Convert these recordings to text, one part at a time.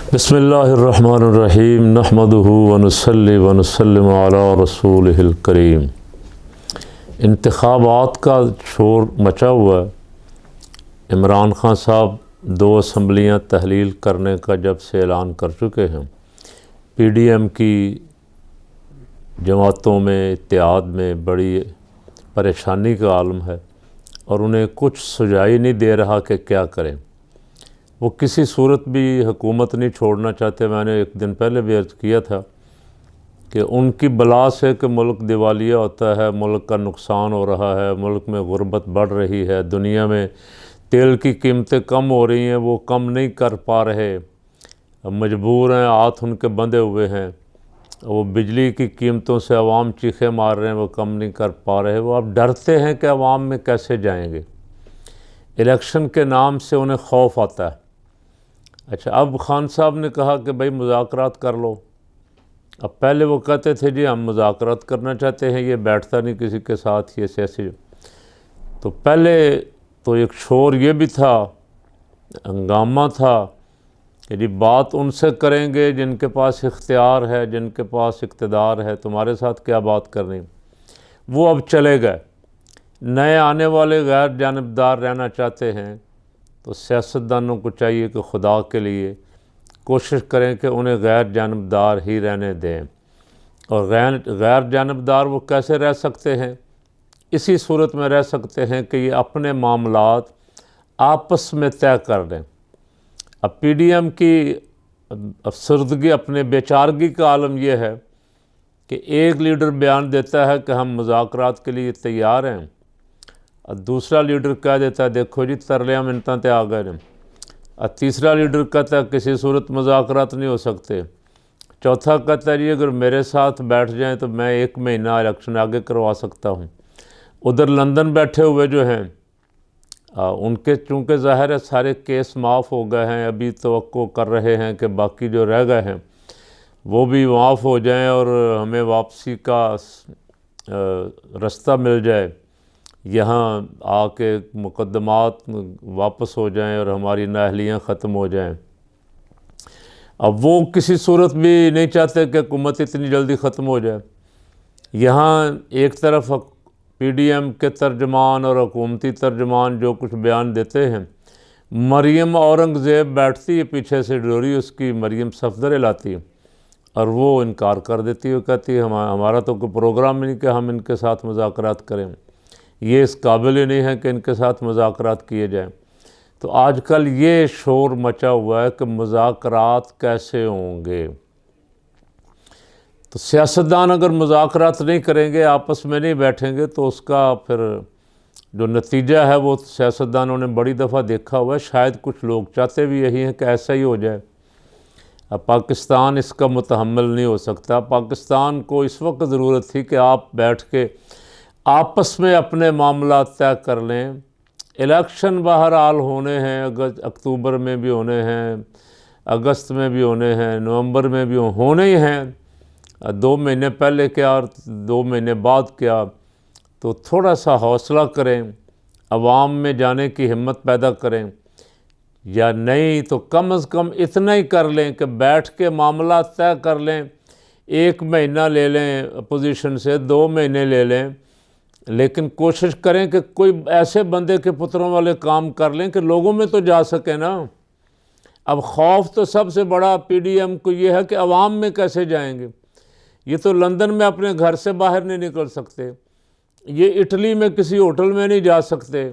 بسم اللہ الرحمن الرحیم نحمدہ ونصلی ونسلم علی رسولہ الکریم۔ انتخابات کا شور مچا ہوا ہے۔ عمران خان صاحب 2 اسمبلیاں تحلیل کرنے کا جب سے اعلان کر چکے ہیں، پی ڈی ایم کی جماعتوں میں اتحاد میں بڑی پریشانی کا عالم ہے اور انہیں کچھ سجائی نہیں دے رہا کہ کیا کریں۔ وہ کسی صورت بھی حکومت نہیں چھوڑنا چاہتے۔ میں نے ایک دن پہلے بھی عرض کیا تھا کہ ان کی بلا سے کہ ملک دیوالیہ ہوتا ہے، ملک کا نقصان ہو رہا ہے، ملک میں غربت بڑھ رہی ہے، دنیا میں تیل کی قیمتیں کم ہو رہی ہیں، وہ کم نہیں کر پا رہے، مجبور ہیں، ہاتھ ان کے بندھے ہوئے ہیں۔ وہ بجلی کی قیمتوں سے عوام چیخیں مار رہے ہیں، وہ کم نہیں کر پا رہے۔ وہ اب ڈرتے ہیں کہ عوام میں کیسے جائیں گے۔ الیکشن کے نام سے انہیں خوف آتا ہے۔ اچھا، اب خان صاحب نے کہا کہ بھائی مذاکرات کر لو۔ اب پہلے وہ کہتے تھے جی ہم مذاکرات کرنا چاہتے ہیں، یہ بیٹھتا نہیں کسی کے ساتھ، یہ سیاسی۔ تو پہلے تو ایک شور یہ بھی تھا، ہنگامہ تھا کہ جی بات ان سے کریں گے جن کے پاس اختیار ہے، جن کے پاس اقتدار ہے، تمہارے ساتھ کیا بات کرنی۔ وہ اب چلے گئے۔ نئے آنے والے غیر جانبدار رہنا چاہتے ہیں، تو سیاستدانوں کو چاہیے کہ خدا کے لیے کوشش کریں کہ انہیں غیر جانبدار ہی رہنے دیں۔ اور غیر جانبدار وہ کیسے رہ سکتے ہیں؟ اسی صورت میں رہ سکتے ہیں کہ یہ اپنے معاملات آپس میں طے کر لیں۔ اب پی ڈی ایم کی افسردگی، اپنے بیچارگی کا عالم یہ ہے کہ ایک لیڈر بیان دیتا ہے کہ ہم مذاکرات کے لیے تیار ہیں، اور دوسرا لیڈر کہہ دیتا ہے دیکھو جی ترلیاں منتاں تے آ گئے ہیں، اور تیسرا لیڈر کہتا ہے کسی صورت مذاکرات نہیں ہو سکتے، چوتھا کہتا ہے جی اگر میرے ساتھ بیٹھ جائیں تو میں 1 مہینہ الیکشن آگے کروا سکتا ہوں۔ ادھر لندن بیٹھے ہوئے جو ہیں ان کے چونکہ ظاہر ہے سارے کیس معاف ہو گئے ہیں، ابھی توقع کر رہے ہیں کہ باقی جو رہ گئے ہیں وہ بھی معاف ہو جائیں اور ہمیں واپسی کا رستہ مل جائے، یہاں آ کے مقدمات واپس ہو جائیں اور ہماری نااہلیاں ختم ہو جائیں۔ اب وہ کسی صورت بھی نہیں چاہتے کہ حکومت اتنی جلدی ختم ہو جائے۔ یہاں ایک طرف پی ڈی ایم کے ترجمان اور حکومتی ترجمان جو کچھ بیان دیتے ہیں، مریم اورنگزیب بیٹھتی ہے پیچھے سے ڈوری اس کی، مریم صفدر لاتی ہے اور وہ انکار کر دیتی ہے، کہتی ہے ہمارا تو کوئی پروگرام نہیں کہ ہم ان کے ساتھ مذاکرات کریں، یہ اس قابل ہی نہیں ہے کہ ان کے ساتھ مذاکرات کیے جائیں۔ تو آج کل یہ شور مچا ہوا ہے کہ مذاکرات کیسے ہوں گے۔ تو سیاستدان اگر مذاکرات نہیں کریں گے، آپس میں نہیں بیٹھیں گے، تو اس کا پھر جو نتیجہ ہے وہ سیاستدانوں نے بڑی دفعہ دیکھا ہوا ہے۔ شاید کچھ لوگ چاہتے بھی یہی ہیں کہ ایسا ہی ہو جائے۔ اب پاکستان اس کا متحمل نہیں ہو سکتا۔ پاکستان کو اس وقت ضرورت تھی کہ آپ بیٹھ کے آپس میں اپنے معاملات طے کر لیں۔ الیکشن بہرحال ہونے ہیں، اکتوبر میں بھی ہونے ہیں، اگست میں بھی ہونے ہیں، نومبر میں بھی ہونے ہی ہیں، 2 مہینے پہلے کیا اور 2 مہینے بعد کیا۔ تو تھوڑا سا حوصلہ کریں، عوام میں جانے کی ہمت پیدا کریں، یا نہیں تو کم از کم اتنا ہی کر لیں کہ بیٹھ کے معاملات طے کر لیں۔ 1 مہینہ لے لیں اپوزیشن سے، 2 مہینے لے لیں، لیکن کوشش کریں کہ کوئی ایسے بندے کے پتروں والے کام کر لیں کہ لوگوں میں تو جا سکے نا۔ اب خوف تو سب سے بڑا پی ڈی ایم کو یہ ہے کہ عوام میں کیسے جائیں گے۔ یہ تو لندن میں اپنے گھر سے باہر نہیں نکل سکتے، یہ اٹلی میں کسی ہوٹل میں نہیں جا سکتے،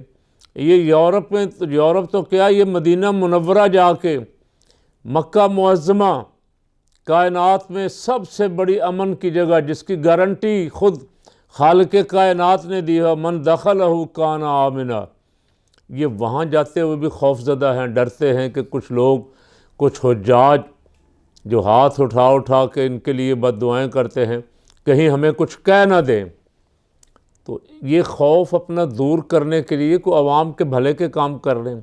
یہ یورپ تو کیا، یہ مدینہ منورہ جا کے مکہ معظمہ کائنات میں سب سے بڑی امن کی جگہ، جس کی گارنٹی خود خالق کائنات نے دی ہے، من دخلہ کان آمنا، یہ وہاں جاتے ہوئے بھی خوف زدہ ہیں، ڈرتے ہیں کہ کچھ لوگ، کچھ حجاج جو ہاتھ اٹھا کے ان کے لیے بد دعائیں کرتے ہیں، کہیں ہمیں کچھ کہہ نہ دیں۔ تو یہ خوف اپنا دور کرنے کے لیے کوئی عوام کے بھلے کے کام کر لیں۔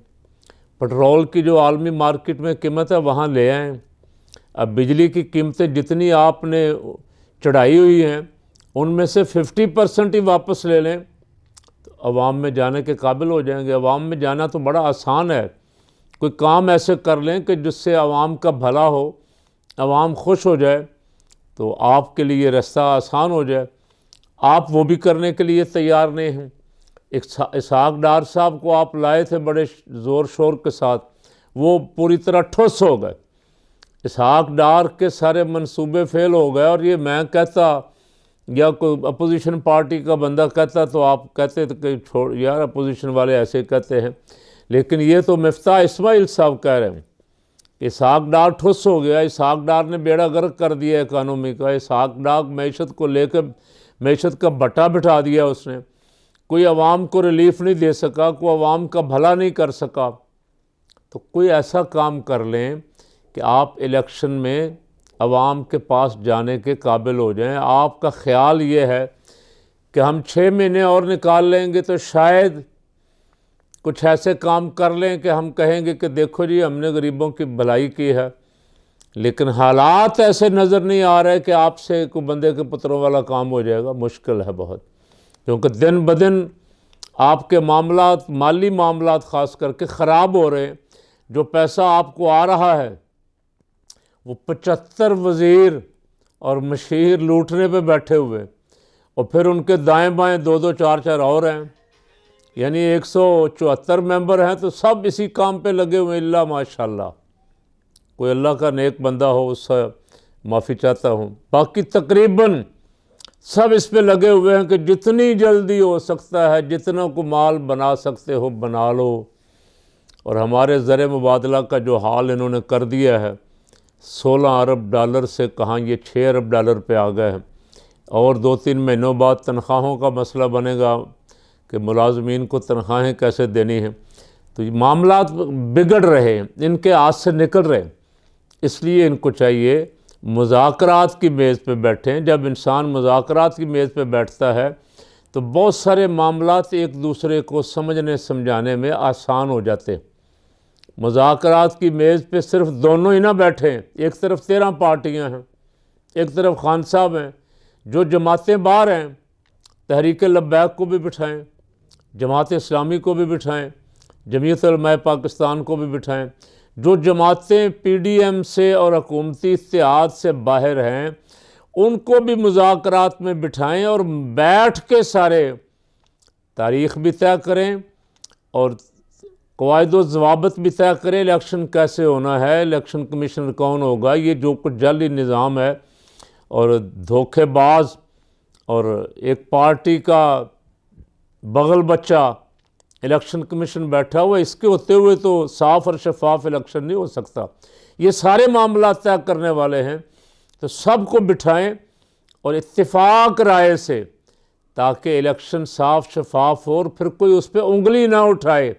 پٹرول کی جو عالمی مارکیٹ میں قیمت ہے وہاں لے آئیں۔ اب بجلی کی قیمتیں جتنی آپ نے چڑھائی ہوئی ہیں ان میں سے 50% ہی واپس لے لیں تو عوام میں جانے کے قابل ہو جائیں گے۔ عوام میں جانا تو بڑا آسان ہے، کوئی کام ایسے کر لیں کہ جس سے عوام کا بھلا ہو، عوام خوش ہو جائے، تو آپ کے لیے راستہ آسان ہو جائے۔ آپ وہ بھی کرنے کے لیے تیار نہیں ہیں۔ اسحاق ڈار صاحب کو آپ لائے تھے بڑے زور شور کے ساتھ، وہ پوری طرح ٹھوس ہو گئے۔ اسحاق ڈار کے سارے منصوبے فیل ہو گئے، اور یہ میں کہتا یا کوئی اپوزیشن پارٹی کا بندہ کہتا تو آپ کہتے تھے کہ چھوڑ یار، اپوزیشن والے ایسے کہتے ہیں، لیکن یہ تو مفتاح اسماعیل صاحب کہہ رہے ہیں۔ اسحاق ڈار ٹھوس ہو گیا، اسحاق ڈار نے بیڑا غرق کر دیا اکانومی کا۔ اسحاق ڈار معیشت کو لے کے معیشت کا بٹا بٹھا دیا اس نے، کوئی عوام کو ریلیف نہیں دے سکا، کوئی عوام کا بھلا نہیں کر سکا۔ تو کوئی ایسا کام کر لیں کہ آپ الیکشن میں عوام کے پاس جانے کے قابل ہو جائیں۔ آپ کا خیال یہ ہے کہ ہم 6 مہینے اور نکال لیں گے تو شاید کچھ ایسے کام کر لیں کہ ہم کہیں گے کہ دیکھو جی ہم نے غریبوں کی بھلائی کی ہے، لیکن حالات ایسے نظر نہیں آ رہے کہ آپ سے کوئی بندے کے پتروں والا کام ہو جائے گا۔ مشکل ہے بہت، کیونکہ دن بدن آپ کے معاملات، مالی معاملات خاص کر کے خراب ہو رہے ہیں۔ جو پیسہ آپ کو آ رہا ہے وہ 75 وزیر اور مشیر لوٹنے پہ بیٹھے ہوئے، اور پھر ان کے دائیں بائیں 2 4 اور ہیں، یعنی 174 ممبر ہیں، تو سب اسی کام پہ لگے ہوئے ہیں، اللہ ماشاءاللہ۔ کوئی اللہ کا نیک بندہ ہو اس سے معافی چاہتا ہوں، باقی تقریباً سب اس پہ لگے ہوئے ہیں کہ جتنی جلدی ہو سکتا ہے، جتنا کو مال بنا سکتے ہو بنا لو۔ اور ہمارے زر مبادلہ کا جو حال انہوں نے کر دیا ہے، 16 ارب ڈالر سے کہاں یہ 6 ارب ڈالر پہ آ گئے ہیں، اور 2-3 مہینوں بعد تنخواہوں کا مسئلہ بنے گا کہ ملازمین کو تنخواہیں کیسے دینی ہیں۔ تو یہ معاملات بگڑ رہے ہیں، ان کے ہاتھ سے نکل رہے ہیں۔ اس لیے ان کو چاہیے مذاکرات کی میز پہ بیٹھیں۔ جب انسان مذاکرات کی میز پہ بیٹھتا ہے تو بہت سارے معاملات ایک دوسرے کو سمجھنے سمجھانے میں آسان ہو جاتے ہیں۔ مذاکرات کی میز پہ صرف دونوں ہی نہ بیٹھیں، ایک طرف 13 پارٹیاں ہیں، ایک طرف خان صاحب ہیں، جو جماعتیں باہر ہیں تحریک لبیک کو بھی بٹھائیں، جماعت اسلامی کو بھی بٹھائیں، جمعیت علماء پاکستان کو بھی بٹھائیں، جو جماعتیں پی ڈی ایم سے اور حکومتی اتحاد سے باہر ہیں ان کو بھی مذاکرات میں بٹھائیں، اور بیٹھ کے سارے تاریخ بھی طے کریں اور قواعد و ضوابط بھی طے کریں، الیکشن کیسے ہونا ہے، الیکشن کمیشنر کون ہوگا۔ یہ جو کچھ جعلی نظام ہے اور دھوکے باز اور ایک پارٹی کا بغل بچہ الیکشن کمیشن بیٹھا ہوا، اس کے ہوتے ہوئے تو صاف اور شفاف الیکشن نہیں ہو سکتا۔ یہ سارے معاملات طے کرنے والے ہیں، تو سب کو بٹھائیں اور اتفاق رائے سے، تاکہ الیکشن صاف شفاف ہو، اور پھر کوئی اس پہ انگلی نہ اٹھائے،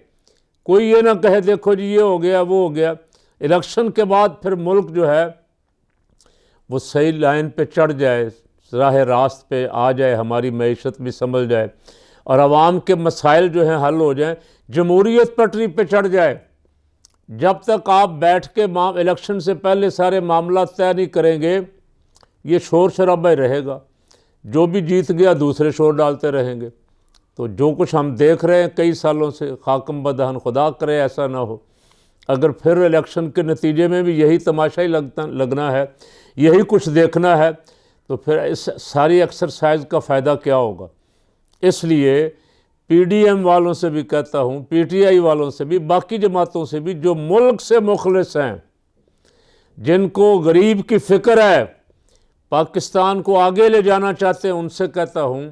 کوئی یہ نہ کہے دیکھو جی یہ ہو گیا وہ ہو گیا۔ الیکشن کے بعد پھر ملک جو ہے وہ صحیح لائن پہ چڑھ جائے، راہ راست پہ آ جائے، ہماری معیشت بھی سنبھل جائے اور عوام کے مسائل جو ہیں حل ہو جائیں، جمہوریت پٹری پہ چڑھ جائے۔ جب تک آپ بیٹھ کے الیکشن سے پہلے سارے معاملات طے نہیں کریں گے، یہ شور شرابہ ہی رہے گا، جو بھی جیت گیا دوسرے شور ڈالتے رہیں گے۔ تو جو کچھ ہم دیکھ رہے ہیں کئی سالوں سے، خاکم بدہن، خدا کرے ایسا نہ ہو۔ اگر پھر الیکشن کے نتیجے میں بھی یہی تماشا ہی لگنا ہے، یہی کچھ دیکھنا ہے، تو پھر اس ساری ایکسرسائز کا فائدہ کیا ہوگا؟ اس لیے پی ڈی ایم والوں سے بھی کہتا ہوں، پی ٹی آئی والوں سے بھی، باقی جماعتوں سے بھی، جو ملک سے مخلص ہیں، جن کو غریب کی فکر ہے، پاکستان کو آگے لے جانا چاہتے ہیں، ان سے کہتا ہوں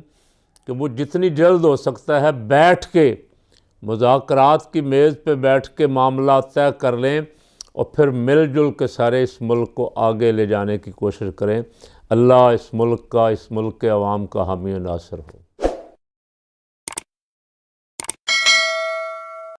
کہ وہ جتنی جلد ہو سکتا ہے بیٹھ کے مذاکرات کی میز پہ بیٹھ کے معاملات طے کر لیں، اور پھر مل جل کے سارے اس ملک کو آگے لے جانے کی کوشش کریں۔ اللہ اس ملک کا، اس ملک کے عوام کا حامی و ناصر ہو۔